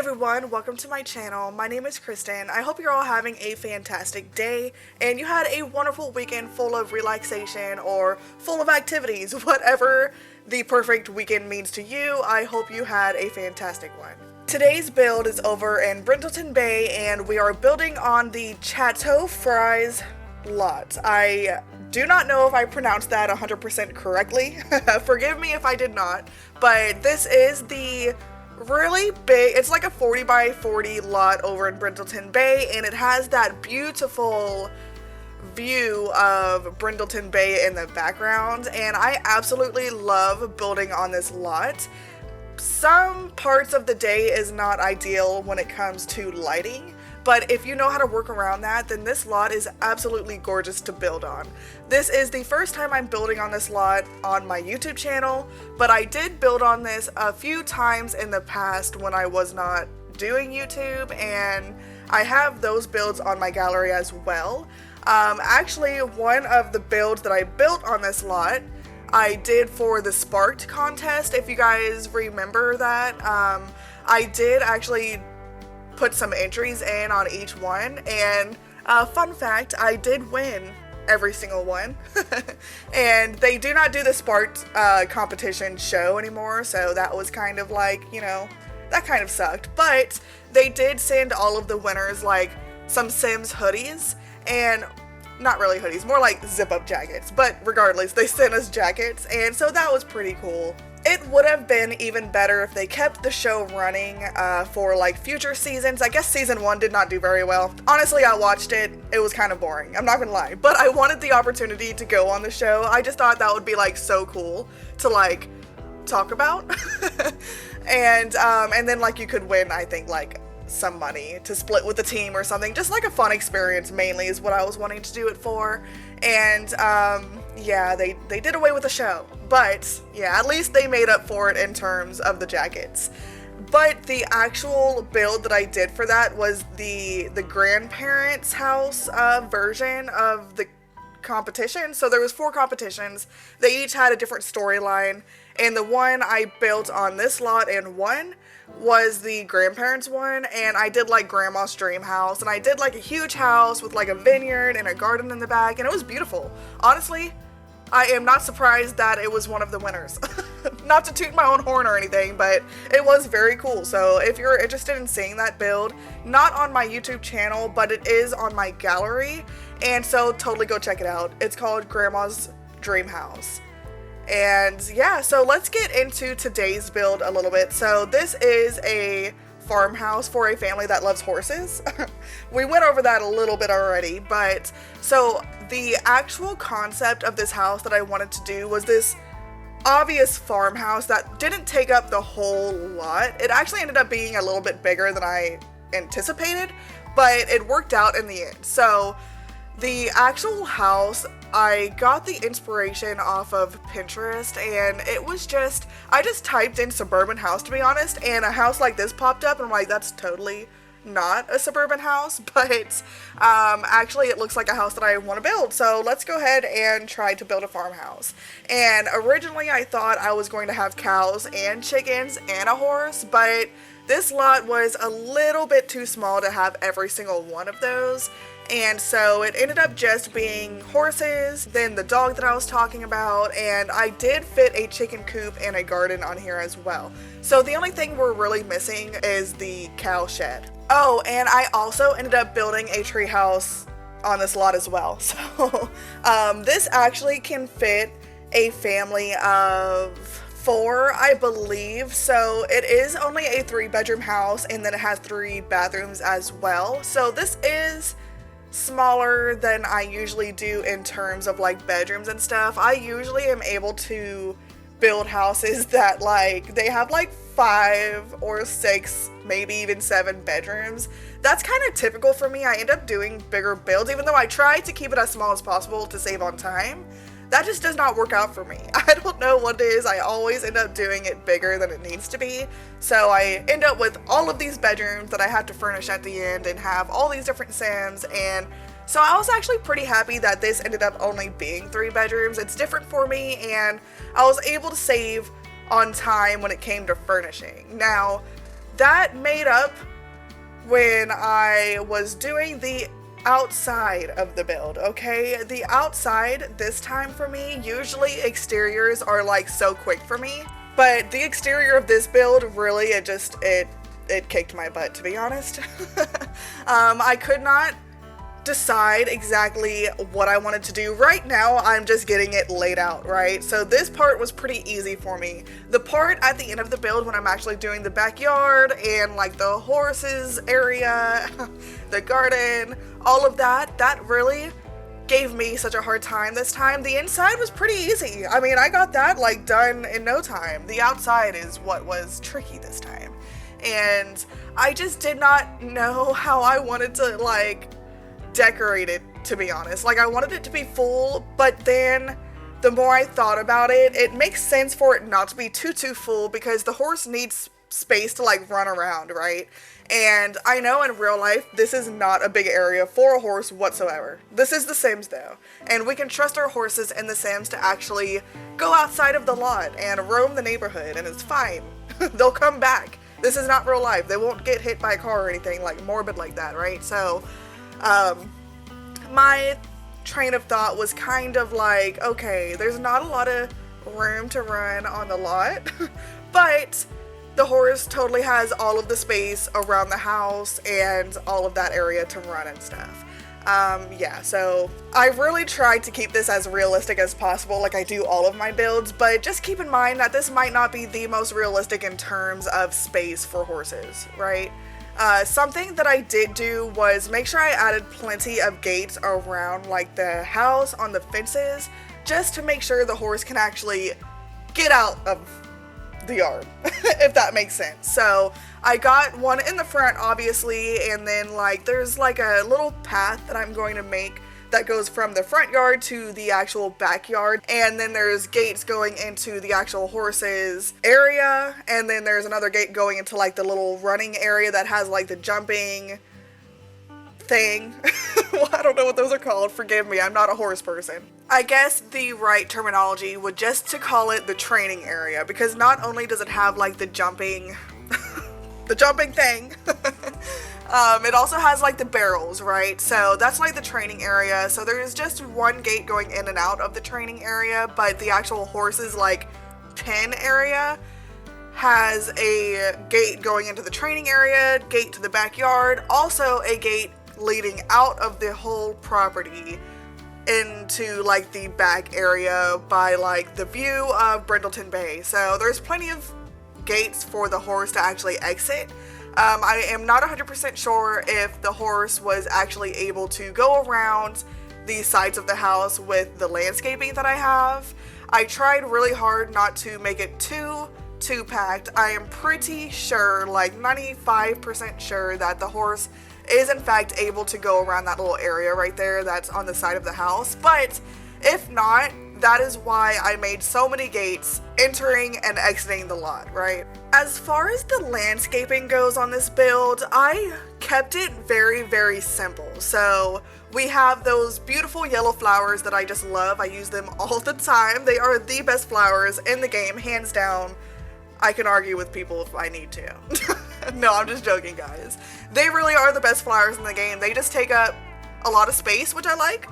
everyone, welcome to my channel. My name is Kristen. I hope you're all having a fantastic day and you had a wonderful weekend full of relaxation or full of activities. Whatever the perfect weekend means to you, I hope you had a fantastic one. Today's build is over in Brindleton Bay and we are building on the Chateau Fries lot. I do not know if I pronounced that 100% correctly. Forgive me if I did not, but this is the really big, it's like a 40 by 40 lot over in Brindleton Bay, and it has that beautiful view of Brindleton Bay in the background, and I absolutely love building on this lot. Some parts of the day is not ideal when it comes to lighting, but if you know how to work around that, then this lot is absolutely gorgeous to build on. This is the first time I'm building on this lot on my YouTube channel, but I did build on this a few times in the past when I was not doing YouTube, and I have those builds on my gallery as well. Actually, one of the builds that I built on this lot, I did for the Sparked contest, if you guys remember that. I did actually put some entries in on each one, and fun fact, I did win every single one. And they do not do the Sparked competition show anymore, so that was kind of like, you know, that kind of sucked. But they did send all of the winners like some Sims hoodies, and not really hoodies, more like zip-up jackets, but regardless, they sent us jackets, and so that was pretty cool. It would have been even better if they kept the show running for like future seasons. I guess season 1 did not do very well. Honestly, I watched it. It was kind of boring. I'm not gonna lie. But I wanted the opportunity to go on the show. I just thought that would be like so cool to like talk about. And then like you could win, I think, like some money to split with the team or something. Just like a fun experience mainly is what I was wanting to do it for. And yeah, they did away with the show, but yeah, at least they made up for it in terms of the jackets. But the actual build that I did for that was the grandparents' house version of the competition. So there was 4 competitions. They each had a different storyline, and the one I built on this lot and won was the grandparents one, and I did like grandma's dream house, and I did like a huge house with like a vineyard and a garden in the back, and it was beautiful. Honestly, I am not surprised that it was one of the winners. Not to toot my own horn or anything, but it was very cool. So if you're interested in seeing that build, not on my YouTube channel, but it is on my gallery, and so totally go check it out. It's called Grandma's Dream House. And yeah, so let's get into today's build a little bit. So this is a farmhouse for a family that loves horses. We went over that a little bit already, but so the actual concept of this house that I wanted to do was this obvious farmhouse that didn't take up the whole lot. It actually ended up being a little bit bigger than I anticipated, but it worked out in the end. So the actual house, I got the inspiration off of Pinterest, and it was just, I just typed in suburban house, to be honest, and a house like this popped up, and I'm like, that's totally not a suburban house, but actually it looks like a house that I want to build. So let's go ahead and try to build a farmhouse. And originally I thought I was going to have cows and chickens and a horse, but this lot was a little bit too small to have every single one of those. And so it ended up just being horses, then the dog that I was talking about, and I did fit a chicken coop and a garden on here as well. So the only thing we're really missing is the cow shed. Oh, and I also ended up building a tree house on this lot as well. So this actually can fit a family of 4, I believe. So it is only a 3-bedroom house, and then it has 3 bathrooms as well. So this is smaller than I usually do in terms of like bedrooms and stuff. I usually am able to build houses that like they have like 5 or 6, maybe even 7 bedrooms. That's kind of typical for me. I end up doing bigger builds, even though I try to keep it as small as possible to save on time. That just does not work out for me. I don't know what it is. I always end up doing it bigger than it needs to be. So I end up with all of these bedrooms that I have to furnish at the end and have all these different Sims. And so I was actually pretty happy that this ended up only being 3 bedrooms. It's different for me, and I was able to save on time when it came to furnishing. Now, that made up when I was doing the outside of the build, okay? The outside this time for me, usually exteriors are like so quick for me, but the exterior of this build really, it kicked my butt, to be honest. I could not decide exactly what I wanted to do. Right now, I'm just getting it laid out, right? So this part was pretty easy for me. The part at the end of the build when I'm actually doing the backyard and like the horses area, the garden, all of that, that really gave me such a hard time this time. The inside was pretty easy. I mean, I got that like done in no time. The outside is what was tricky this time. And I just did not know how I wanted to like decorate it, to be honest. Like, I wanted it to be full, but then the more I thought about it, it makes sense for it not to be too full because the horse needs space to like run around, right? And I know in real life this is not a big area for a horse whatsoever. This is The Sims though, and we can trust our horses in The Sims to actually go outside of the lot and roam the neighborhood, and it's fine. They'll come back. This is not real life. They won't get hit by a car or anything like morbid like that, right? So my train of thought was kind of like, okay, there's not a lot of room to run on the lot, but the horse totally has all of the space around the house and all of that area to run and stuff. Yeah, so I really tried to keep this as realistic as possible, like I do all of my builds, but just keep in mind that this might not be the most realistic in terms of space for horses, right? Something that I did do was make sure I added plenty of gates around like the house on the fences, just to make sure the horse can actually get out of the yard, if that makes sense. So I got one in the front, obviously, and then like there's like a little path that I'm going to make that goes from the front yard to the actual backyard, and then there's gates going into the actual horses area, and then there's another gate going into like the little running area that has like the jumping thing. Well, I don't know what those are called, forgive me, I'm not a horse person. I guess the right terminology would just to call it the training area, because not only does it have like the jumping the jumping thing, it also has like the barrels, right? So that's like the training area. So there is just one gate going in and out of the training area, but the actual horses like pen area has a gate going into the training area, gate to the backyard, also a gate leading out of the whole property into like the back area by like the view of Brindleton Bay. So there's plenty of gates for the horse to actually exit. I am not 100% sure if the horse was actually able to go around the sides of the house with the landscaping that I have. I tried really hard not to make it too packed. I am pretty sure, like 95% sure, that the horse is in fact able to go around that little area right there that's on the side of the house. But if not, that is why I made so many gates entering and exiting the lot, right? As far as the landscaping goes on this build, I kept it very simple. So we have those beautiful yellow flowers that I just love. I use them all the time. They are the best flowers in the game, hands down. I can argue with people if I need to. No, I'm just joking, guys. They really are the best flowers in the game. They just take up a lot of space, which I like,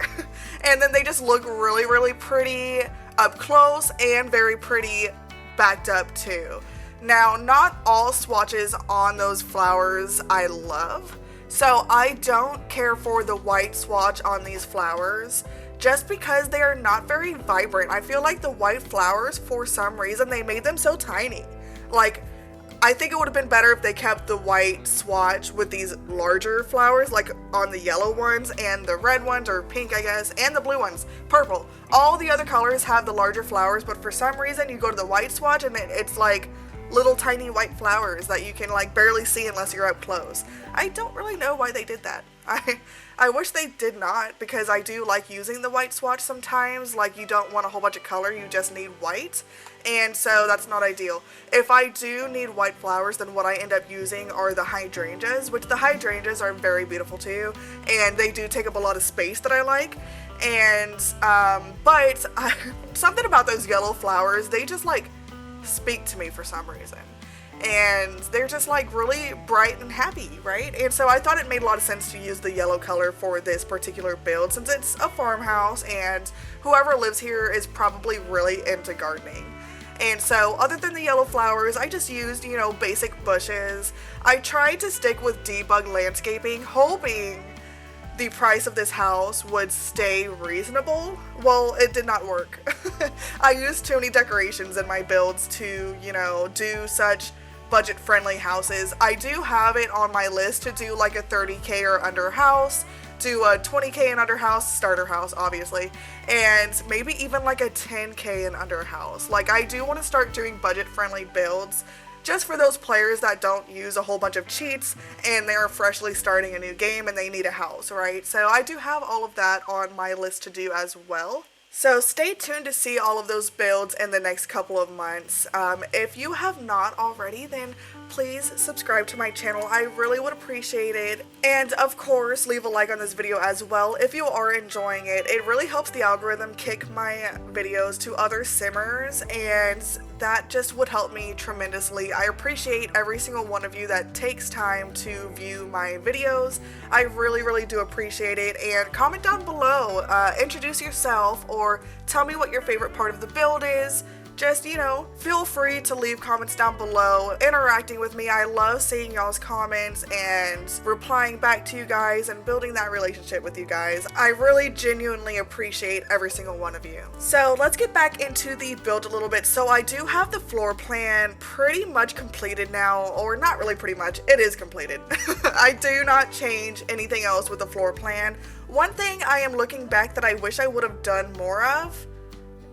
and then they just look really pretty up close and very pretty backed up too. Now, not all swatches on those flowers I love, so I don't care for the white swatch on these flowers just because they are not very vibrant. I feel like the white flowers, for some reason, they made them so tiny. Like, I think it would have been better if they kept the white swatch with these larger flowers, like on the yellow ones and the red ones, or pink I guess, and the blue ones, purple. All the other colors have the larger flowers, but for some reason you go to the white swatch and it's like little tiny white flowers that you can like barely see unless you're up close. I don't really know why they did that. I wish they did not, because I do like using the white swatch sometimes. Like, you don't want a whole bunch of color, you just need white, and so that's not ideal. If I do need white flowers, then what I end up using are the hydrangeas, which the hydrangeas are very beautiful too, and they do take up a lot of space that I like. And something about those yellow flowers, they just like speak to me for some reason. and they're just like really bright and happy, right? And so I thought it made a lot of sense to use the yellow color for this particular build since it's a farmhouse and whoever lives here is probably really into gardening. And so other than the yellow flowers, I just used, you know, basic bushes. I tried to stick with debug landscaping, hoping the price of this house would stay reasonable. Well, it did not work. I used too many decorations in my builds to, you know, do such budget-friendly houses. I do have it on my list to do like a 30k or under house, do a 20k and under house, starter house obviously, and maybe even like a 10k and under house. Like I do want to start doing budget-friendly builds just for those players that don't use a whole bunch of cheats and they're freshly starting a new game and they need a house, right? So I do have all of that on my list to do as well. So stay tuned to see all of those builds in the next couple of months. If you have not already, then please subscribe to my channel. I really would appreciate it. And of course, leave a like on this video as well if you are enjoying it. It really helps the algorithm kick my videos to other simmers, and that just would help me tremendously. I appreciate every single one of you that takes time to view my videos. I really do appreciate it. And comment down below, introduce yourself or tell me what your favorite part of the build is. Just, you know, feel free to leave comments down below, interacting with me. I love seeing y'all's comments and replying back to you guys and building that relationship with you guys. I really genuinely appreciate every single one of you. So let's get back into the build a little bit. So I do have the floor plan pretty much completed now, or not really pretty much, it is completed. I do not change anything else with the floor plan. One thing I am looking back that I wish I would have done more of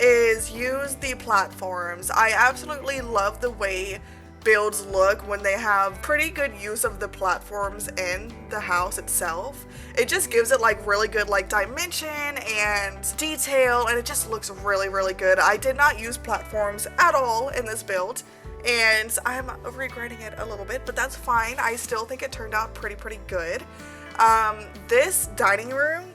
is use the platforms. I absolutely love the way builds look when they have pretty good use of the platforms in the house itself. It just gives it like really good like dimension and detail, and it just looks really good. I did not use platforms at all in this build, and I'm regretting it a little bit, but that's fine. I still think it turned out pretty good. This dining room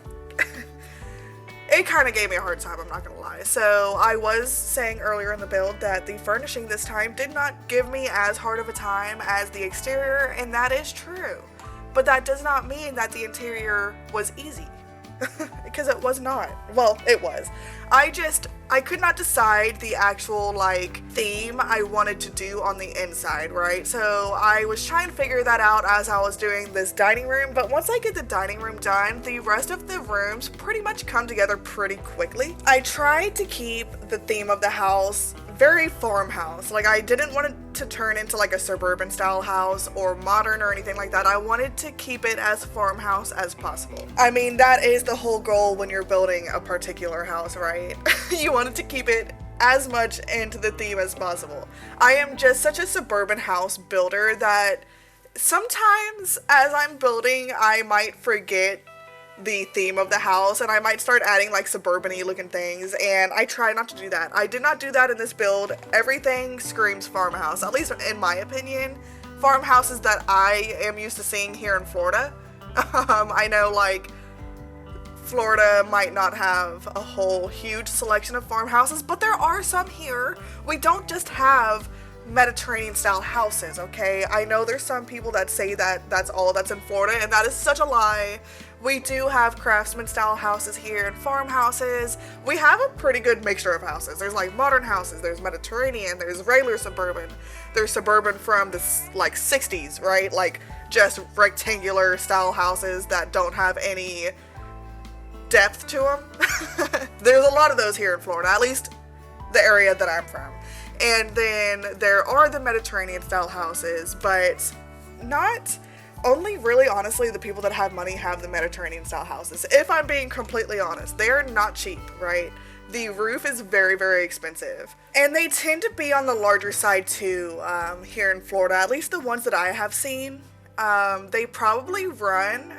it kind of gave me a hard time, I'm not gonna lie. So I was saying earlier in the build that the furnishing this time did not give me as hard of a time as the exterior, and that is true. But that does not mean that the interior was easy. Because it was not. Well, it was. I could not decide the actual like theme I wanted to do on the inside, right? So I was trying to figure that out as I was doing this dining room, but once I get the dining room done, the rest of the rooms pretty much come together pretty quickly. I tried to keep the theme of the house very farmhouse. Like I didn't want it to turn into like a suburban style house or modern or anything like that. I wanted to keep it as farmhouse as possible. I mean, that is the whole goal when you're building a particular house, right? You wanted to keep it as much into the theme as possible. I am just such a suburban house builder that sometimes as I'm building, I might forget the theme of the house and I might start adding like suburban-y looking things, and I try not to do that. I did not do that in this build. Everything screams farmhouse, at least in my opinion. Farmhouses that I am used to seeing here in Florida. I know like Florida might not have a whole huge selection of farmhouses, but there are some here. We don't just have Mediterranean style houses, okay? I know there's some people that say that that's all that's in Florida, and that is such a lie. We do have craftsman style houses here and farmhouses. We have a pretty good mixture of houses. There's like modern houses, there's Mediterranean, there's regular suburban, there's suburban from the like 60s, right? Like just rectangular style houses that don't have any depth to them. There's a lot of those here in Florida, at least the area that I'm from. And then there are the Mediterranean style houses, but not only really honestly the people that have money have the Mediterranean style houses. If I'm being completely honest, they're not cheap, right? The roof is very expensive, and they tend to be on the larger side too here in Florida, at least the ones that I have seen. They probably run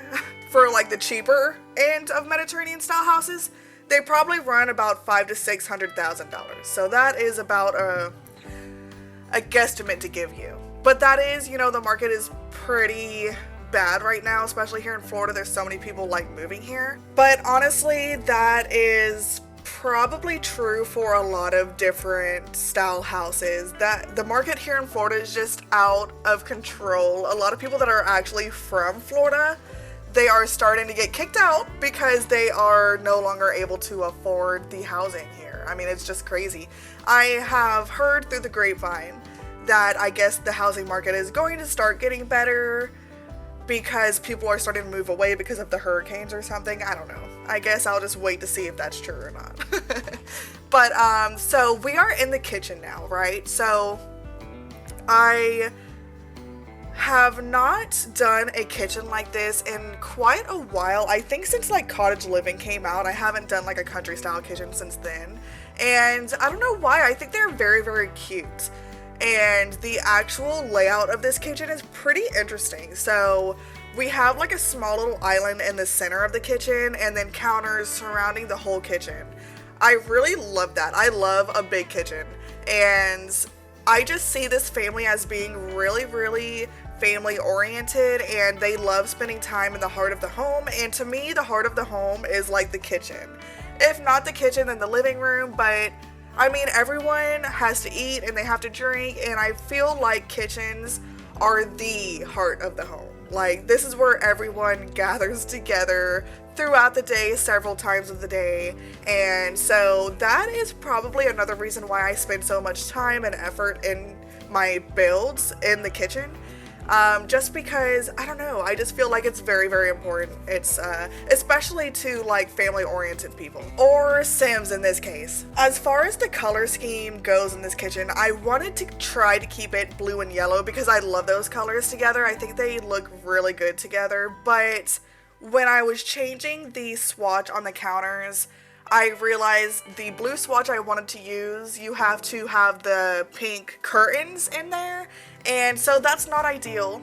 for like the cheaper end of Mediterranean style houses. They probably run about $500,000 to $600,000. So that is about a guesstimate to give you. But that is, you know, the market is pretty bad right now, especially here in Florida. There's so many people like moving here. But honestly, that is probably true for a lot of different style houses, that the market here in Florida is just out of control. A lot of people that are actually from Florida, they are starting to get kicked out because they are no longer able to afford the housing here. I mean, it's just crazy. I have heard through the grapevine that I guess the housing market is going to start getting better because people are starting to move away because of the hurricanes or something. I don't know. I guess I'll just wait to see if that's true or not. But so we are in the kitchen now, right? So I have not done a kitchen like this in quite a while. I think since like Cottage Living came out, I haven't done like a country style kitchen since then. And I don't know why. I think they're very, very cute. And the actual layout of this kitchen is pretty interesting. So we have like a small little island in the center of the kitchen and then counters surrounding the whole kitchen. I really love that. I love a big kitchen. And I just see this family as being really, really family oriented, and they love spending time in the heart of the home. And to me, the heart of the home is like the kitchen. If not the kitchen, then the living room. But I mean, everyone has to eat and they have to drink, and I feel like kitchens are the heart of the home. Like, this is where everyone gathers together throughout the day, several times of the day. And so that is probably another reason why I spend so much time and effort in my builds in the kitchen. Just because, I don't know, I just feel like it's very, very important. It's, especially to like family oriented people, or Sims in this case. As far as the color scheme goes in this kitchen, I wanted to try to keep it blue and yellow because I love those colors together. I think they look really good together, but when I was changing the swatch on the counters, I realized the blue swatch I wanted to use, you have to have the pink curtains in there, and so that's not ideal.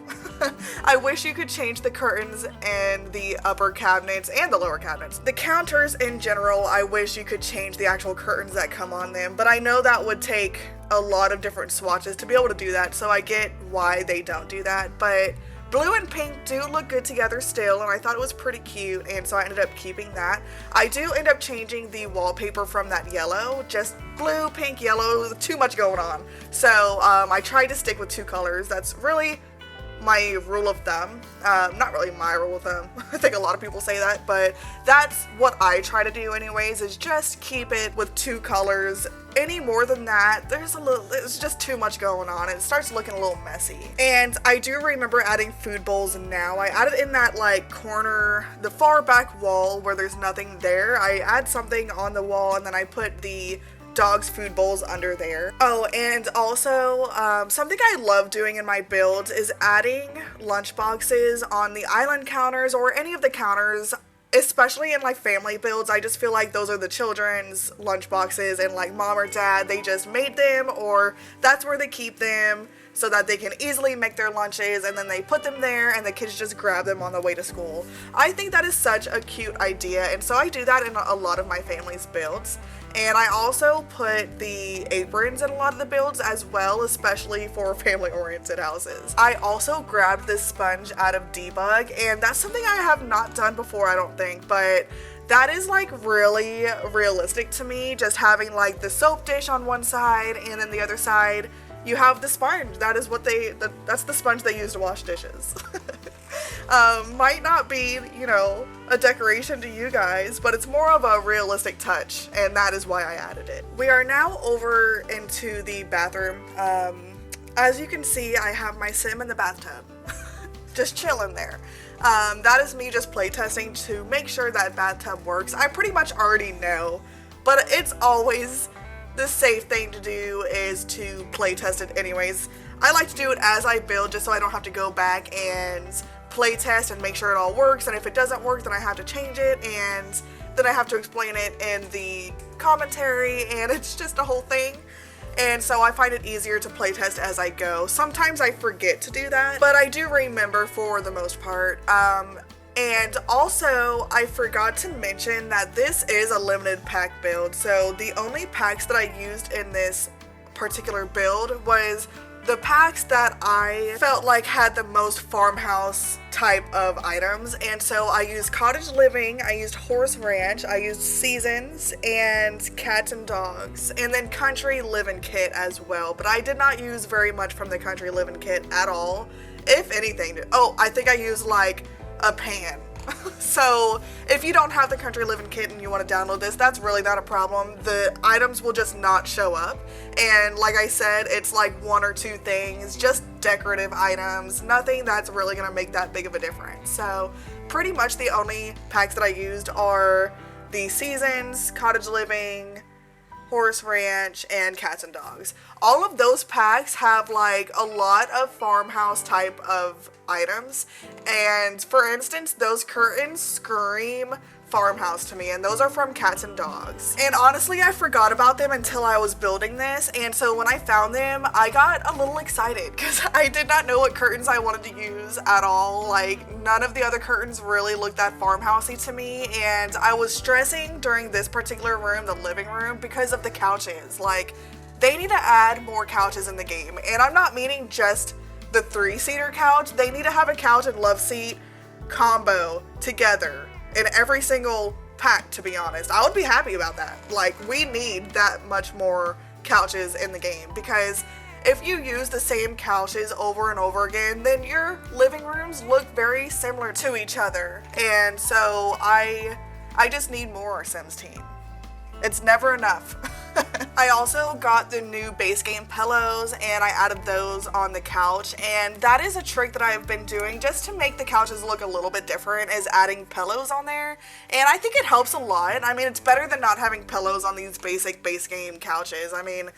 I wish you could change the curtains in the upper cabinets and the lower cabinets. The counters in general, I wish you could change the actual curtains that come on them, but I know that would take a lot of different swatches to be able to do that, so I get why they don't do that, but blue and pink do look good together still, and I thought it was pretty cute, and so I ended up keeping that. I do end up changing the wallpaper from that yellow, just blue, pink, yellow, too much going on. So I tried to stick with two colors. That's really my rule of thumb. Not really my rule of thumb. I think a lot of people say that, but that's what I try to do anyways, is just keep it with two colors. Any more than that, it's just too much going on. It starts looking a little messy. And I do remember adding food bowls now. I added in that like corner, the far back wall where there's nothing there. I add something on the wall and then I put the dog's food bowls under there. Oh, and also something I love doing in my builds is adding lunch boxes on the island counters or any of the counters, especially in like family builds. I just feel like those are the children's lunch boxes, and like mom or dad, they just made them, or that's where they keep them so that they can easily make their lunches, and then they put them there and the kids just grab them on the way to school. I think that is such a cute idea, and so I do that in a lot of my family's builds. And I also put the aprons in a lot of the builds as well, especially for family-oriented houses. I also grabbed this sponge out of Debug, and that's something I have not done before, I don't think, but that is like really realistic to me, just having like the soap dish on one side and then the other side you have the sponge. That is what that's the sponge they use to wash dishes. Might not be, you know, a decoration to you guys, but it's more of a realistic touch, and that is why I added it. We are now over into the bathroom. As you can see, I have my sim in the bathtub, just chilling there. That is me just playtesting to make sure that bathtub works. I pretty much already know, but it's always the safe thing to do is to playtest it anyways. I like to do it as I build just so I don't have to go back and playtest and make sure it all works, and if it doesn't work then I have to change it, and then I have to explain it in the commentary, and it's just a whole thing. And so I find it easier to playtest as I go. Sometimes I forget to do that, but I do remember for the most part. And also, I forgot to mention that this is a limited pack build, so the only packs that I used in this particular build was the packs that I felt like had the most farmhouse type of items, and so I used cottage living, I used horse ranch, I used seasons, and cats and dogs, and then country living kit as well, but I did not use very much from the country living kit at all, if anything. Oh, I think I used like a pan. So if you don't have the country living kit and you want to download this, that's really not a problem. The items will just not show up, and like I said, it's like one or two things, just decorative items, nothing that's really gonna make that big of a difference. So pretty much the only packs that I used are the seasons, cottage living, horse ranch, and cats and dogs. All of those packs have like a lot of farmhouse type of items, and for instance, those curtains scream farmhouse to me, and those are from cats and dogs. And honestly, I forgot about them until I was building this, and so when I found them, I got a little excited because I did not know what curtains I wanted to use at all. Like, none of the other curtains really looked that farmhousey to me, and I was stressing during this particular room, the living room, because of the couches. Like, they need to add more couches in the game, and I'm not meaning just the 3-seater couch. They need to have a couch and love seat combo together in every single pack, to be honest. I would be happy about that. Like, we need that much more couches in the game, because if you use the same couches over and over again, then your living rooms look very similar to each other. And so I just need more Sims team. It's never enough. I also got the new base game pillows, and I added those on the couch, and that is a trick that I've been doing just to make the couches look a little bit different, is adding pillows on there, and I think it helps a lot. I mean, it's better than not having pillows on these basic base game couches. I mean,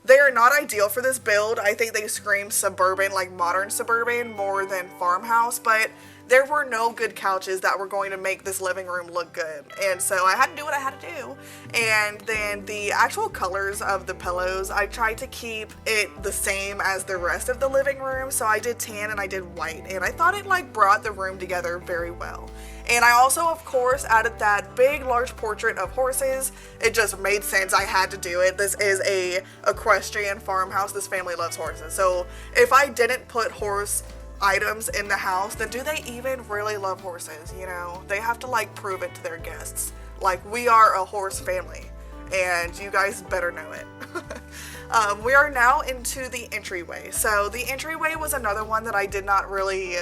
they are not ideal for this build. I think they scream suburban, like modern suburban, more than farmhouse, but there were no good couches that were going to make this living room look good, and so I had to do what I had to do. And then the actual colors of the pillows, I tried to keep it the same as the rest of the living room, so I did tan and I did white, and I thought it like brought the room together very well. And I also, of course, added that big, large portrait of horses. It just made sense. I had to do it. This is a equestrian farmhouse. This family loves horses. So if I didn't put horse items in the house, then do they even really love horses? You know, they have to like prove it to their guests. Like, we are a horse family, and you guys better know it. We are now into the entryway. So the entryway was another one that I did not really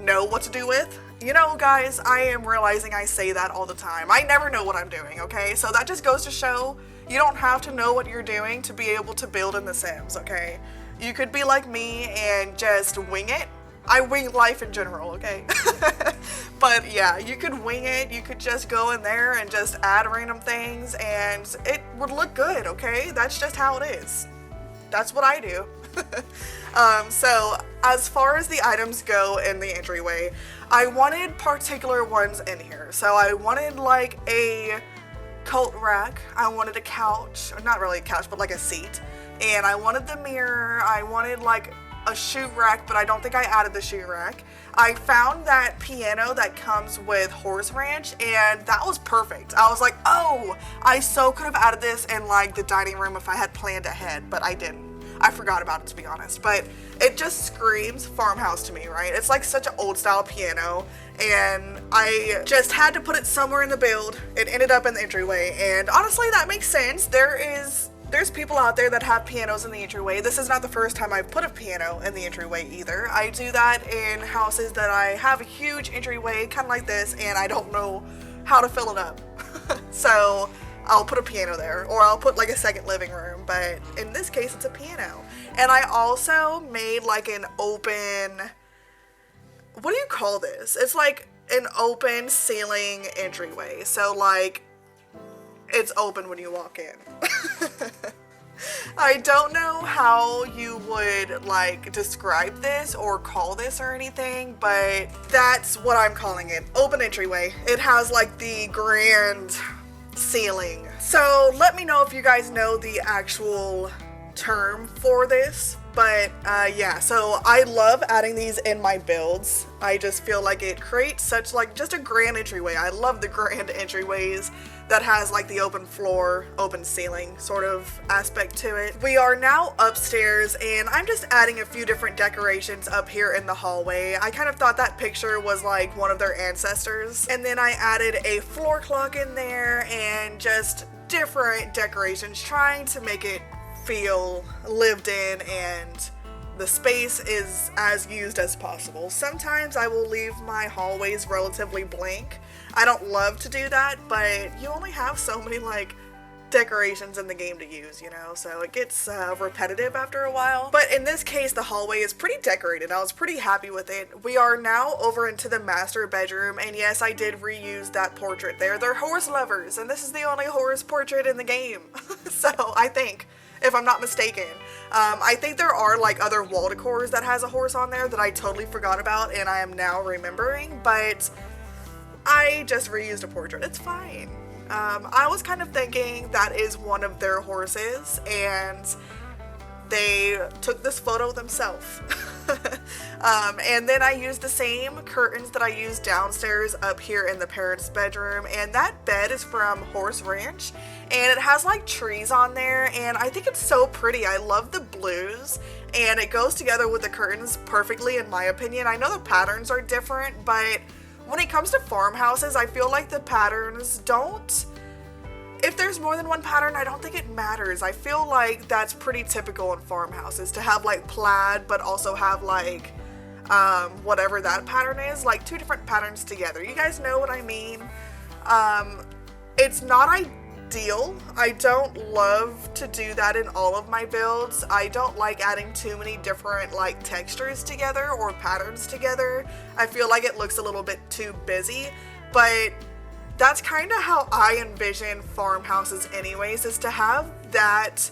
know what to do with. You know, guys, I am realizing I say that all the time. I never know what I'm doing, okay? So that just goes to show you don't have to know what you're doing to be able to build in The Sims, okay? You could be like me and just wing it. I wing life in general, okay? But yeah, you could wing it. You could just go in there and just add random things, and it would look good, okay? That's just how it is. That's what I do. So as far as the items go in the entryway, I wanted particular ones in here. So I wanted like a coat rack, I wanted a couch, or not really a couch, but like a seat, and I wanted the mirror, I wanted like a shoe rack, but I don't think I added the shoe rack. I found that piano that comes with horse ranch, and that was perfect. I was like, oh, I so could have added this in like the dining room if I had planned ahead, but I didn't. I forgot about it, to be honest, but it just screams farmhouse to me, right? It's like such an old style piano, and I just had to put it somewhere in the build. It ended up in the entryway, and honestly, that makes sense. There's people out there that have pianos in the entryway. This is not the first time I've put a piano in the entryway either. I do that in houses that I have a huge entryway, kind of like this, and I don't know how to fill it up. So I'll put a piano there, or I'll put like a second living room, but in this case it's a piano. And I also made like an open, what do you call this? It's like an open ceiling entryway. So like, it's open when you walk in. I don't know how you would like describe this or call this or anything, but that's what I'm calling it. Open entryway. It has like the grand ceiling. So let me know if you guys know the actual term for this. But yeah, so I love adding these in my builds. I just feel like it creates such like just a grand entryway. I love the grand entryways that has like the open floor, open ceiling sort of aspect to it. We are now upstairs and I'm just adding a few different decorations up here in the hallway. I kind of thought that picture was like one of their ancestors. And then I added a floor clock in there and just different decorations, trying to make it feel lived in and the space is as used as possible. Sometimes I will leave my hallways relatively blank. I don't love to do that, but you only have so many like decorations in the game to use, you know, so it gets repetitive after a while. But in this case, the hallway is pretty decorated. I was pretty happy with it. We are now over into the master bedroom, and yes, I did reuse that portrait there. They're horse lovers, and this is the only horse portrait in the game. So I think, if I'm not mistaken. I think there are like other wall decors that has a horse on there that I totally forgot about and I am now remembering, but I just reused a portrait. It's fine. I was kind of thinking that is one of their horses and they took this photo themselves. And then I used the same curtains that I used downstairs up here in the parents' bedroom, and that bed is from Horse Ranch and it has like trees on there and I think it's so pretty. I love the blues and it goes together with the curtains perfectly in my opinion. I know the patterns are different, but when it comes to farmhouses, I feel like the patterns don't, if there's more than one pattern, I don't think it matters. I feel like that's pretty typical in farmhouses to have like plaid, but also have like whatever that pattern is, like two different patterns together. You guys know what I mean? It's not ideal. I don't love to do that in all of my builds. I don't like adding too many different like textures together or patterns together. I feel like it looks a little bit too busy, but that's kind of how I envision farmhouses anyways, is to have that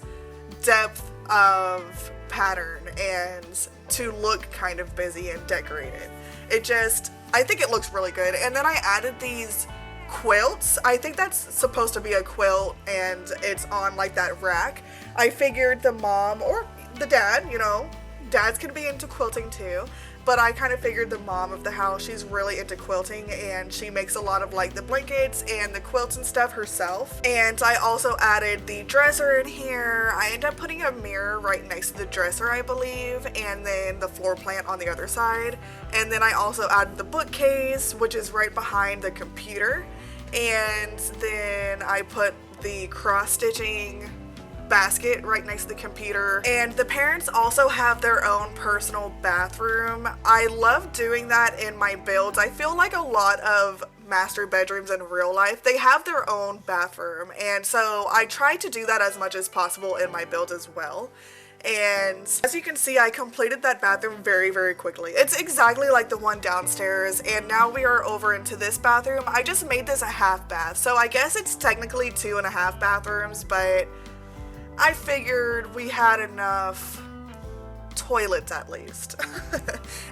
depth of pattern and to look kind of busy and decorated. I think it looks really good. And then I added these quilts. I think that's supposed to be a quilt and it's on like that rack. I figured the mom or the dad, you know, dads can be into quilting too, but I kind of figured the mom of the house, she's really into quilting and she makes a lot of like the blankets and the quilts and stuff herself. And I also added the dresser in here. I ended up putting a mirror right next to the dresser, I believe, and then the floor plant on the other side. And then I also added the bookcase, which is right behind the computer. And then I put the cross-stitching basket right next to the computer. And the parents also have their own personal bathroom. I love doing that in my builds. I feel like a lot of master bedrooms in real life, they have their own bathroom, and so I try to do that as much as possible in my build as well. And as you can see, I completed that bathroom very, very quickly. It's exactly like the one downstairs, and now we are over into this bathroom. I just made this a half bath, so I guess it's technically 2.5 bathrooms, but I figured we had enough toilets at least.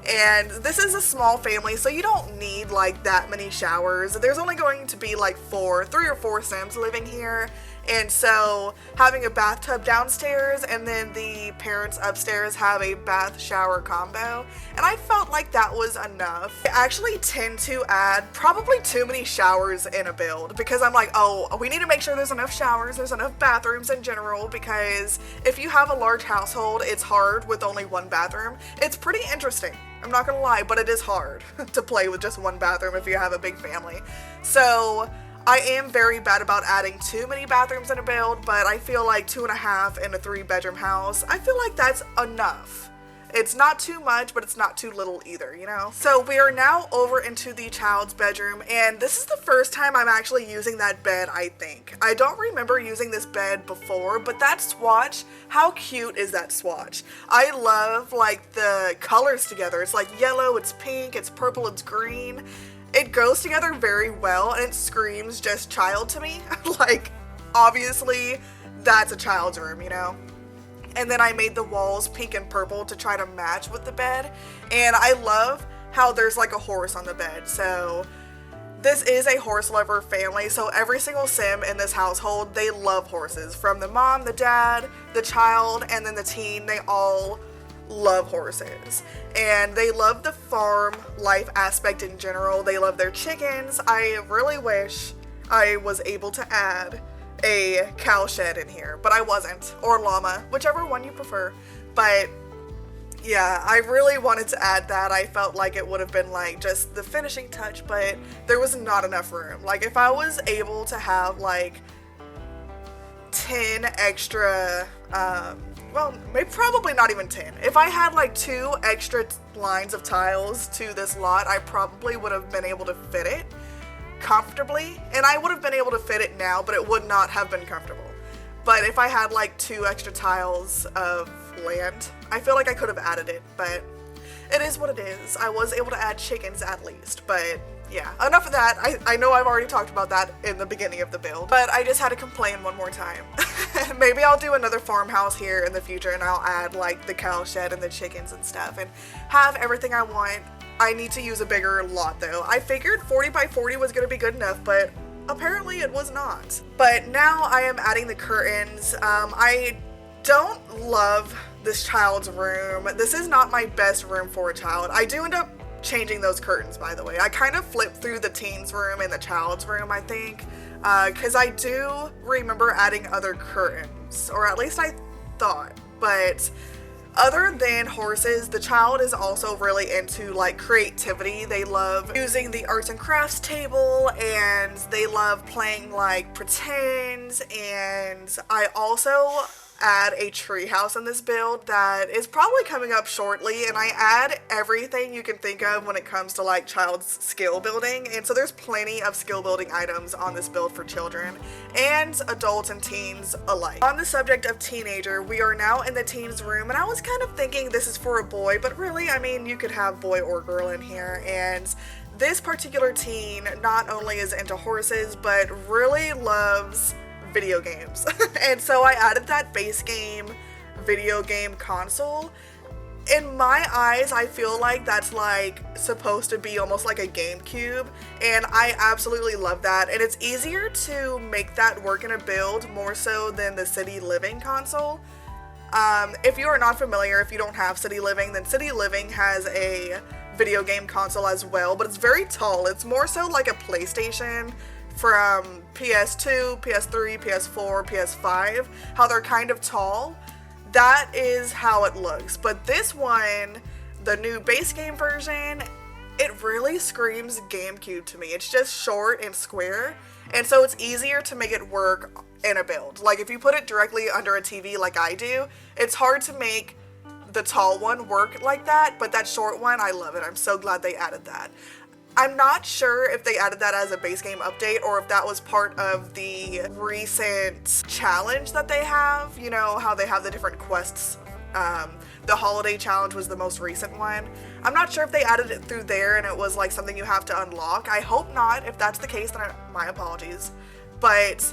And this is a small family, so you don't need like that many showers. There's only going to be like 3 or 4 Sims living here, and so having a bathtub downstairs and then the parents upstairs have a bath shower combo, and I felt like that was enough. I actually tend to add probably too many showers in a build because I'm like, oh, we need to make sure there's enough showers, there's enough bathrooms in general, because if you have a large household, it's hard with only one bathroom. It's pretty interesting, I'm not gonna lie, but it is hard to play with just one bathroom if you have a big family. So I am very bad about adding too many bathrooms in a build, but I feel like 2.5 in a 3-bedroom house, I feel like that's enough. It's not too much, but it's not too little either, you know? So we are now over into the child's bedroom, and this is the first time I'm actually using that bed, I think. I don't remember using this bed before, but that swatch, how cute is that swatch? I love like the colors together. It's like yellow, it's pink, it's purple, it's green. It goes together very well, and it screams just child to me. Like, obviously, that's a child's room, you know? And then I made the walls pink and purple to try to match with the bed. And I love how there's like a horse on the bed. So this is a horse lover family. So every single Sim in this household, they love horses. From the mom, the dad, the child, and then the teen, they all love horses, and they love the farm life aspect in general. They love their chickens. I really wish I was able to add a cow shed in here, but I wasn't, or llama, whichever one you prefer. But yeah, I really wanted to add that. I felt like it would have been like just the finishing touch, but there was not enough room. Like if I was able to have like 10 extra, well, maybe probably not even 10. If I had like 2 extra lines of tiles to this lot, I probably would have been able to fit it comfortably, and I would have been able to fit it now, but it would not have been comfortable. But if I had like 2 extra tiles of land, I feel like I could have added it, but it is what it is. I was able to add chickens at least, but yeah, enough of that. I know I've already talked about that in the beginning of the build, but I just had to complain one more time. Maybe I'll do another farmhouse here in the future, and I'll add like the cow shed and the chickens and stuff and have everything I want. I need to use a bigger lot though. I figured 40 by 40 was gonna be good enough, but apparently it was not. But now I am adding the curtains. I don't love this child's room. This is not my best room for a child. I do end up changing those curtains, by the way. I kind of flipped through the teen's room and the child's room, I think, because I do remember adding other curtains, or at least I thought. But other than horses, the child is also really into like creativity. They love using the arts and crafts table, and they love playing like pretend. And I also add a tree house in this build that is probably coming up shortly, and I add everything you can think of when it comes to like child's skill building. And so there's plenty of skill building items on this build for children and adults and teens alike. On the subject of teenager, we are now in the teens room, and I was kind of thinking this is for a boy, but really, I mean, you could have boy or girl in here. And this particular teen not only is into horses, but really loves video games. And so I added that base game video game console. In my eyes, I feel like that's like supposed to be almost like a GameCube, and I absolutely love that. And it's easier to make that work in a build more so than the City Living console. If you are not familiar, if you don't have City Living, then City Living has a video game console as well, but it's very tall. It's more so like a PlayStation from PS2, PS3, PS4, PS5, how they're kind of tall. That is how it looks. But this one, the new base game version, it really screams GameCube to me. It's just short and square, and so it's easier to make it work in a build. Like if you put it directly under a TV like I do, it's hard to make the tall one work like that, but that short one, I love it. I'm so glad they added that. I'm not sure if they added that as a base game update or if that was part of the recent challenge that they have. You know how they have the different quests. The holiday challenge was the most recent one. I'm not sure if they added it through there and it was like something you have to unlock. I hope not. If that's the case, then my apologies. But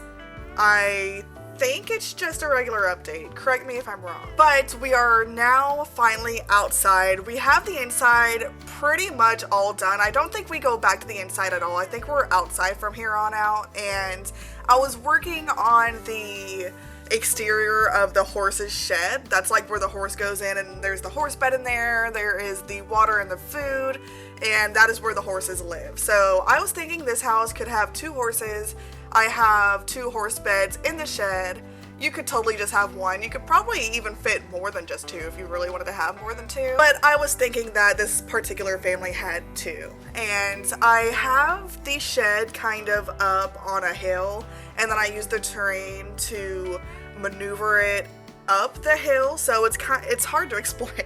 I think it's just a regular update. Correct me if I'm wrong. But we are now finally outside. We have the inside pretty much all done. I don't think we go back to the inside at all. I think we're outside from here on out. And I was working on the exterior of the horse's shed. That's like where the horse goes in, and there's the horse bed in there. There is the water and the food, and that is where the horses live. So I was thinking this house could have 2 horses. I have 2 horse beds in the shed. You could totally just have 1. You could probably even fit more than just 2 if you really wanted to have more than 2. But I was thinking that this particular family had 2. And I have the shed kind of up on a hill, and then I use the terrain to maneuver it up the hill, so it's hard to explain.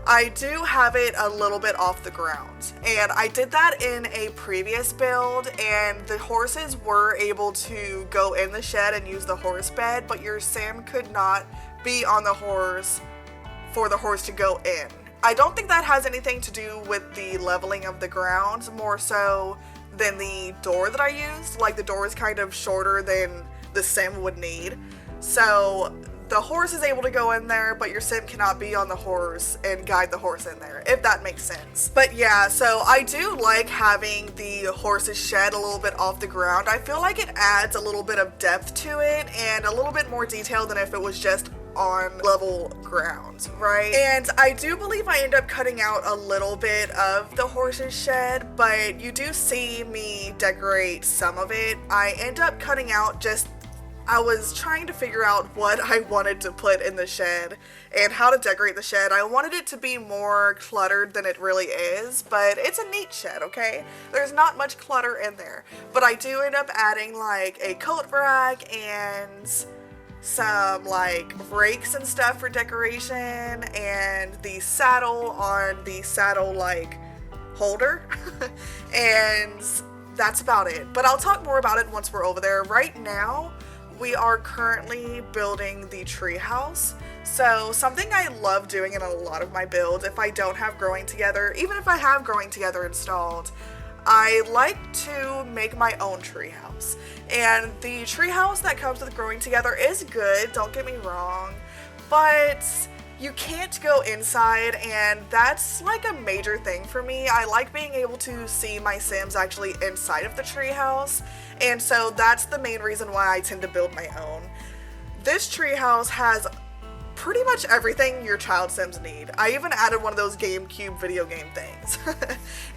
I do have it a little bit off the ground, and I did that in a previous build, and the horses were able to go in the shed and use the horse bed, but your sim could not be on the horse for the horse to go in. I don't think that has anything to do with the leveling of the ground, more so than the door that I used. Like the door is kind of shorter than the sim would need, so the horse is able to go in there, but your sim cannot be on the horse and guide the horse in there, if that makes sense. But yeah, so I do like having the horse's shed a little bit off the ground. I feel like it adds a little bit of depth to it and a little bit more detail than if it was just on level ground, right? And I do believe I end up cutting out a little bit of the horse's shed, but you do see me decorate some of it. I end up cutting out just, I was trying to figure out what I wanted to put in the shed and how to decorate the shed. I wanted it to be more cluttered than it really is, but it's a neat shed, okay? There's not much clutter in there, but I do end up adding like a coat rack and some like rakes and stuff for decoration, and the saddle on the saddle like holder and that's about it. But I'll talk more about it once we're over there. Right now we are currently building the tree house. So something I love doing in a lot of my builds, if I don't have growing together, even if I have growing together installed, I like to make my own treehouse. And the treehouse that comes with growing together is good, don't get me wrong, but you can't go inside, and that's like a major thing for me. I like being able to see my Sims actually inside of the treehouse, and so that's the main reason why I tend to build my own. This treehouse has pretty much everything your child Sims need. I even added one of those GameCube video game things.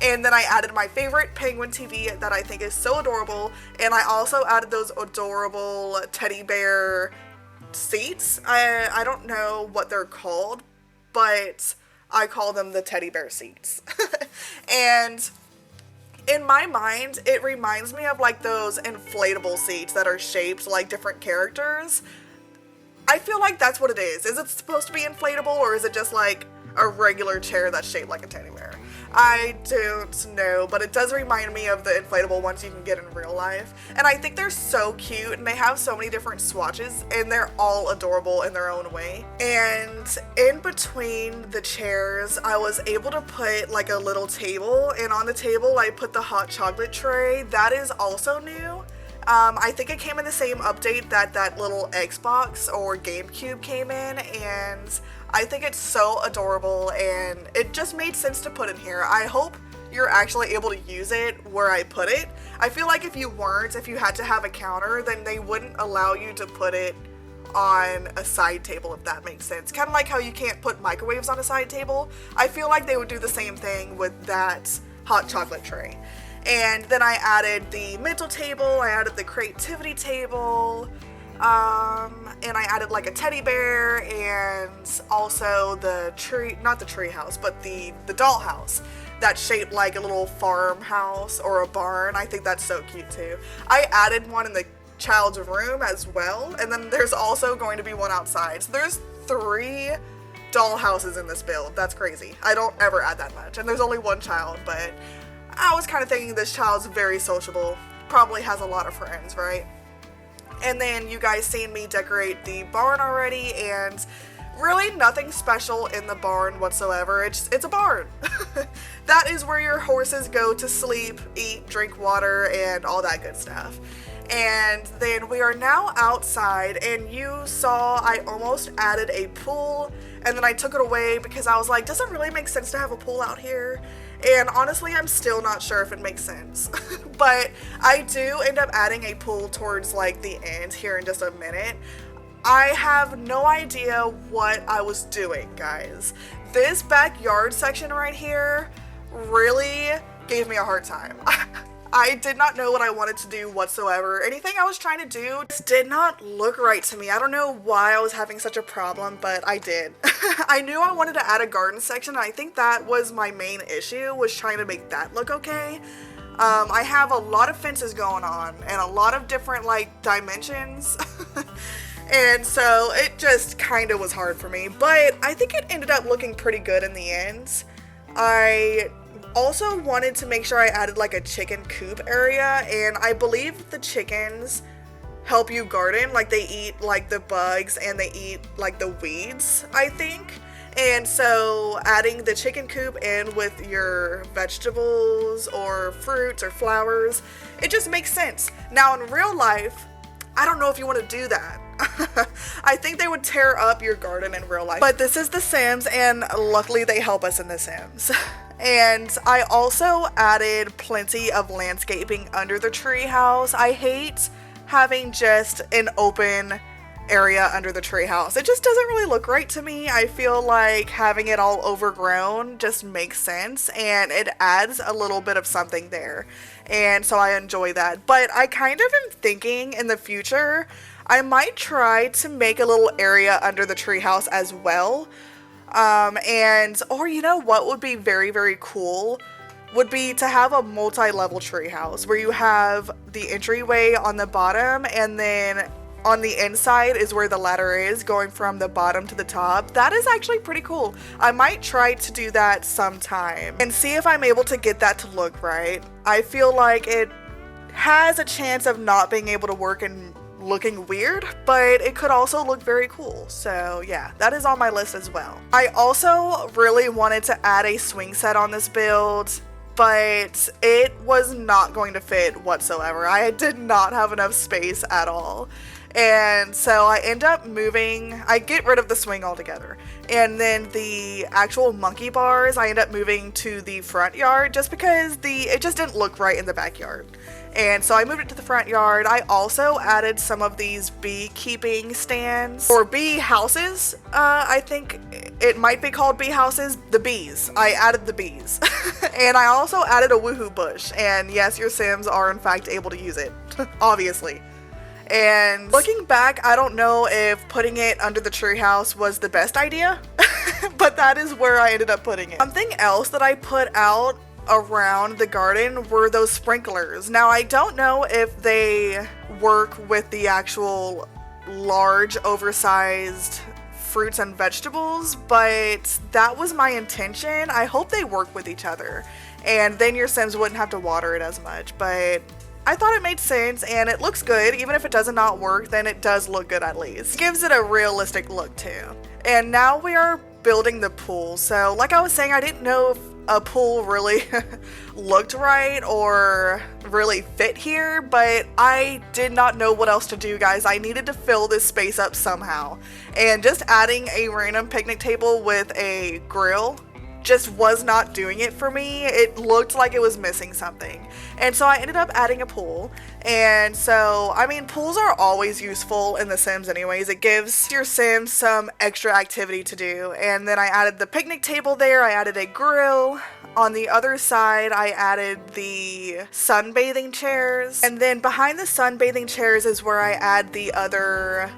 And then I added my favorite penguin TV that I think is so adorable, and I also added those adorable teddy bear seats. I don't know what they're called, but I call them the teddy bear seats. And in my mind, it reminds me of like those inflatable seats that are shaped like different characters. I feel like that's what it is. Is it supposed to be inflatable, or is it just like a regular chair that's shaped like a teddy bear? I don't know, but it does remind me of the inflatable ones you can get in real life. And I think they're so cute, and they have so many different swatches, and they're all adorable in their own way. And in between the chairs, I was able to put like a little table, and on the table I put the hot chocolate tray. That is also new. I think it came in the same update that little Xbox or GameCube came in, and I think it's so adorable, and it just made sense to put in here. I hope you're actually able to use it where I put it. I feel like if you weren't, if you had to have a counter, then they wouldn't allow you to put it on a side table, if that makes sense. Kind of like how you can't put microwaves on a side table. I feel like they would do the same thing with that hot chocolate tray. And then I added the mental table, I added the creativity table, and I added like a teddy bear, and also the tree, not the tree house, but the doll house that's shaped like a little farmhouse or a barn. I think that's so cute too. I added one in the child's room as well, and then there's also going to be one outside. So there's 3 doll houses in this build. That's crazy. I don't ever add that much, and there's only one child, but I was kind of thinking this child's very sociable, probably has a lot of friends, right? And then you guys seen me decorate the barn already, and really nothing special in the barn whatsoever. It's a barn. That is where your horses go to sleep, eat, drink water, and all that good stuff. And then we are now outside, and you saw I almost added a pool, and then I took it away because I was like, does it really make sense to have a pool out here? And honestly, I'm still not sure if it makes sense. But I do end up adding a pool towards like the end here in just a minute. I have no idea what I was doing, guys. This backyard section right here really gave me a hard time. I did not know what I wanted to do whatsoever. Anything I was trying to do just did not look right to me. I don't know why I was having such a problem, but I did. I knew I wanted to add a garden section, and I think that was my main issue, was trying to make that look okay. I have a lot of fences going on, and a lot of different, like, dimensions. And so it just kind of was hard for me, but I think it ended up looking pretty good in the end. I also wanted to make sure I added like a chicken coop area, and I believe the chickens help you garden. Like they eat like the bugs and they eat like the weeds, I think. And so adding the chicken coop in with your vegetables or fruits or flowers, it just makes sense. Now in real life, I don't know if you want to do that. I think they would tear up your garden in real life. But this is The Sims, and luckily they help us in The Sims. And I also added plenty of landscaping under the tree house. I hate having just an open area under the treehouse. It just doesn't really look right to me. I feel like having it all overgrown just makes sense, and it adds a little bit of something there. And so I enjoy that. But I kind of am thinking in the future, I might try to make a little area under the treehouse as well. Or you know what would be very, very cool? Would be to have a multi-level treehouse where you have the entryway on the bottom, and then on the inside is where the ladder is, going from the bottom to the top. That is actually pretty cool. I might try to do that sometime and see if I'm able to get that to look right. I feel like it has a chance of not being able to work and looking weird, but it could also look very cool. So yeah, that is on my list as well. I also really wanted to add a swing set on this build, but it was not going to fit whatsoever. I did not have enough space at all. And so I end up I get rid of the swing altogether. And then the actual monkey bars, I end up moving to the front yard just because it just didn't look right in the backyard. And so I moved it to the front yard. I also added some of these beekeeping stands, or bee houses. I think it might be called bee houses. The bees. I added the bees. And I also added a woohoo bush. And yes, your Sims are in fact able to use it, obviously. And looking back, I don't know if putting it under the treehouse was the best idea, but that is where I ended up putting it. Something else that I put out around the garden were those sprinklers. Now, I don't know if they work with the actual large, oversized fruits and vegetables, but that was my intention. I hope they work with each other, and then your Sims wouldn't have to water it as much, but I thought it made sense, and it looks good. Even if it does not work, then it does look good at least. It gives it a realistic look too. And now we are building the pool. So like I was saying, I didn't know if a pool really looked right or really fit here, but I did not know what else to do, guys. I needed to fill this space up somehow. And just adding a random picnic table with a grill just was not doing it for me. It looked like it was missing something. And so I ended up adding a pool. And so, I mean, pools are always useful in The Sims anyways. It gives your Sims some extra activity to do. And then I added the picnic table there. I added a grill. On the other side, I added the sunbathing chairs. And then behind the sunbathing chairs is where I add the other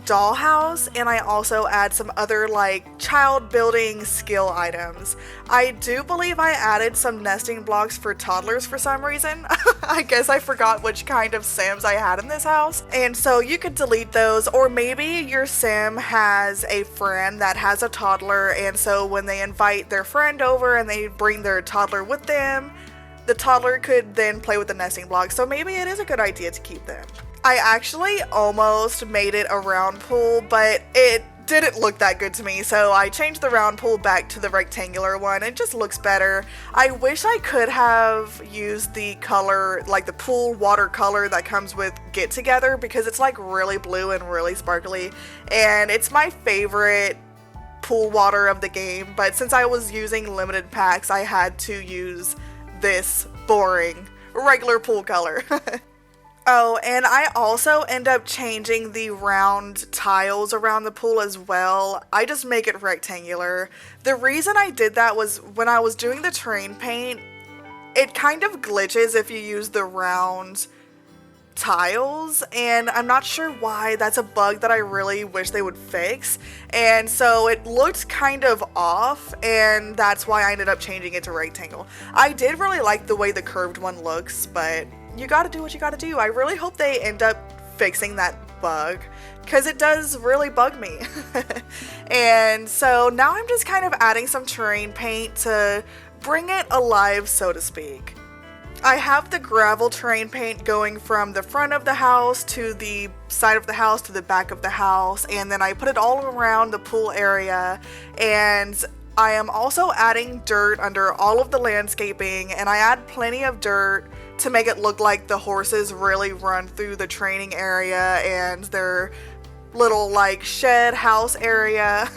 dollhouse, and I also add some other like child building skill items. I do believe I added some nesting blocks for toddlers for some reason. I guess I forgot which kind of Sims I had in this house, and so you could delete those, or maybe your Sim has a friend that has a toddler, and so when they invite their friend over and they bring their toddler with them, the toddler could then play with the nesting blocks, so maybe it is a good idea to keep them. I actually almost made it a round pool, but it didn't look that good to me, so I changed the round pool back to the rectangular one. It just looks better. I wish I could have used the color, like the pool watercolor that comes with Get Together, because it's like really blue and really sparkly, and it's my favorite pool water of the game, but since I was using limited packs, I had to use this boring regular pool color. Oh, and I also end up changing the round tiles around the pool as well. I just make it rectangular. The reason I did that was when I was doing the terrain paint, it kind of glitches if you use the round tiles, and I'm not sure why. That's a bug that I really wish they would fix, and so it looked kind of off, and that's why I ended up changing it to rectangle. I did really like the way the curved one looks, but you gotta do what you gotta do. I really hope they end up fixing that bug, because it does really bug me. And so now I'm just kind of adding some terrain paint to bring it alive, so to speak. I have the gravel terrain paint going from the front of the house to the side of the house to the back of the house, and then I put it all around the pool area, and I am also adding dirt under all of the landscaping, and I add plenty of dirt to make it look like the horses really run through the training area and their little like shed house area.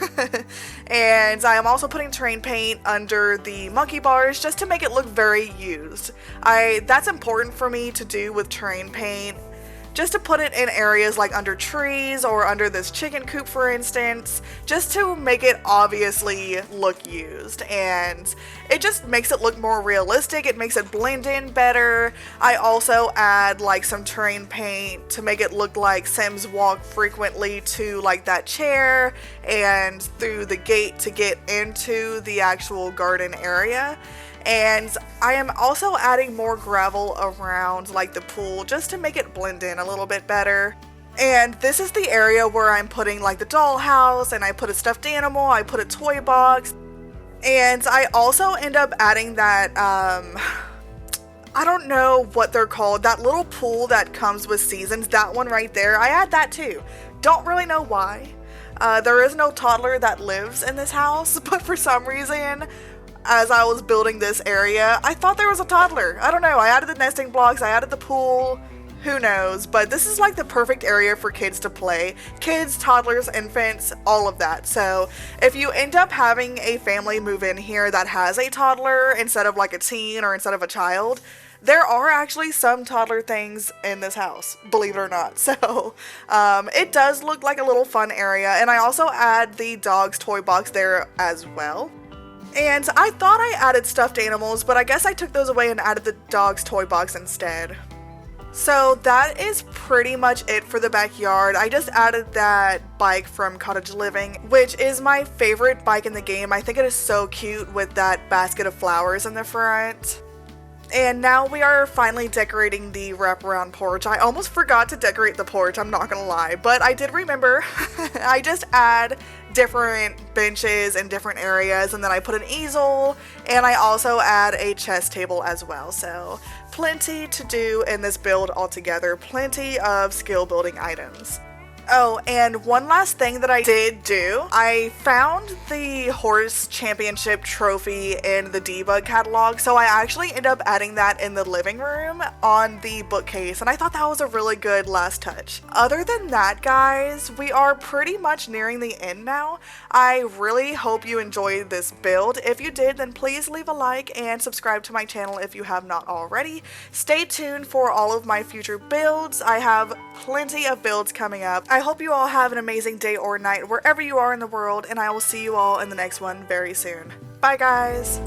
And I am also putting terrain paint under the monkey bars just to make it look very used. That's important for me to do with terrain paint, just to put it in areas like under trees or under this chicken coop, for instance, just to make it obviously look used, and it just makes it look more realistic. It makes it blend in better. I also add like some terrain paint to make it look like Sims walk frequently to like that chair and through the gate to get into the actual garden area. And I am also adding more gravel around like the pool just to make it blend in a little bit better. And this is the area where I'm putting like the dollhouse, and I put a stuffed animal, I put a toy box, and I also end up adding that, I don't know what they're called, that little pool that comes with seasons, that one right there. I add that too. Don't really know why. There is no toddler that lives in this house, but for some reason, as I was building this area, I thought there was a toddler. I don't know, I added the nesting blocks, I added the pool, who knows, but this is like the perfect area for kids to play. Kids, toddlers, infants, all of that. So if you end up having a family move in here that has a toddler instead of like a teen or instead of a child, there are actually some toddler things in this house, believe it or not. So it does look like a little fun area, and I also add the dog's toy box there as well. And I thought I added stuffed animals, but I guess I took those away and added the dog's toy box instead. So that is pretty much it for the backyard. I just added that bike from Cottage Living, which is my favorite bike in the game. I think it is so cute with that basket of flowers in the front. And now we are finally decorating the wraparound porch. I almost forgot to decorate the porch, I'm not gonna lie, but I did remember. I just add different benches in different areas, and then I put an easel, and I also add a chess table as well. So plenty to do in this build altogether, plenty of skill building items. Oh, and one last thing that I did do, I found the horse championship trophy in the debug catalog, so I actually ended up adding that in the living room on the bookcase, and I thought that was a really good last touch. Other than that, guys, we are pretty much nearing the end now. I really hope you enjoyed this build. If you did, then please leave a like and subscribe to my channel if you have not already. Stay tuned for all of my future builds. I have plenty of builds coming up. I hope you all have an amazing day or night wherever you are in the world, and I will see you all in the next one very soon. Bye, guys!